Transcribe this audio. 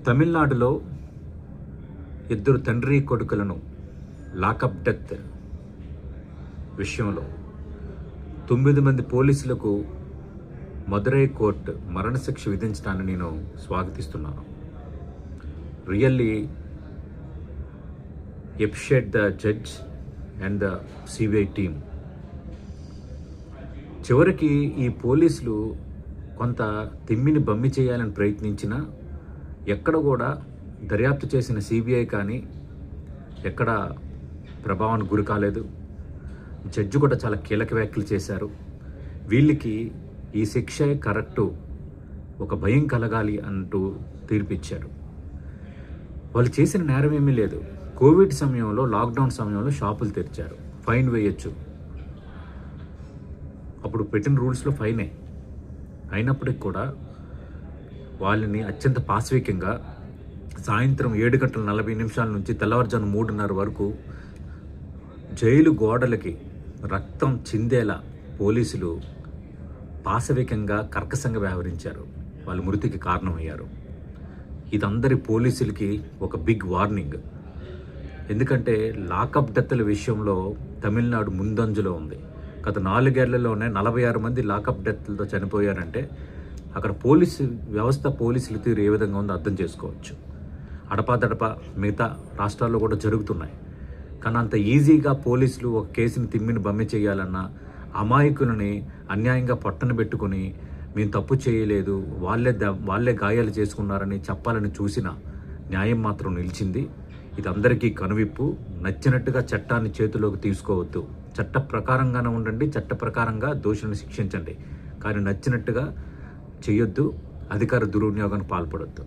తమిళనాడులో ఇద్దరు తండ్రి కొడుకులను లాకప్ డెత్ విషయంలో 9 మంది పోలీసులకు మదురై కోర్టు మరణశిక్ష విధించడాన్ని నేను స్వాగతిస్తున్నాను. Really appreciate the judge and the CBI team. చివరికి ఈ పోలీసులు కొంత తిమ్మిని బమ్మి చేయాలని ప్రయత్నించినా ఎక్కడ కూడా దర్యాప్తు చేసిన సిబిఐ కానీ ఎక్కడ ప్రభావానికి గురి కాలేదు. జడ్జి కూడా చాలా కీలక వ్యాఖ్యలు చేశారు. వీళ్ళకి ఈ శిక్ష కరెక్టు, ఒక భయం కలగాలి అంటూ తీర్పిచ్చారు. వాళ్ళు చేసిన నేరం ఏమీ లేదు. కోవిడ్ సమయంలో, లాక్డౌన్ సమయంలో షాపులు తెరిచారు, ఫైన్ వేయచ్చు. అప్పుడు పెట్టిన రూల్స్లో ఫైనే. అయినప్పటికీ కూడా వాళ్ళని అత్యంత పాశవికంగా సాయంత్రం 7:40 నుంచి తెల్లవారుజాము 3:30 వరకు జైలు గోడలకి రక్తం చిందేలా పోలీసులు పాశవికంగా కర్కశంగా వ్యవహరించారు. వాళ్ళ మృతికి కారణమయ్యారు. ఇదందరి పోలీసులకి ఒక బిగ్ వార్నింగ్. ఎందుకంటే లాకప్ డెత్ల విషయంలో తమిళనాడు ముందంజలో ఉంది. గత 4 ఏళ్లలోనే 46 మంది లాకప్ డెత్లతో చనిపోయారంటే అక్కడ పోలీసు వ్యవస్థ, పోలీసుల తీరు ఏ విధంగా ఉందో అర్థం చేసుకోవచ్చు. అడపాదడపా మిగతా రాష్ట్రాల్లో కూడా జరుగుతున్నాయి. కానీ అంత ఈజీగా పోలీసులు ఒక కేసుని తిమ్మిని బమ్మి చేయాలన్నా, అమాయకులని అన్యాయంగా పట్టన పెట్టుకుని మేము తప్పు చేయలేదు, వాళ్ళే గాయాలు చేసుకున్నారని చెప్పాలని చూసిన న్యాయం మాత్రం నిలిచింది. ఇది అందరికీ కనువిప్పు. నచ్చినట్టుగా చట్టాన్ని చేతిలోకి తీసుకోవద్దు. చట్ట ప్రకారంగానే ఉండండి, చట్ట ప్రకారంగా దోషులను శిక్షించండి. కానీ నచ్చినట్టుగా చేయొద్దు, అధికార దుర్వినియోగానికి పాల్పడొద్దు.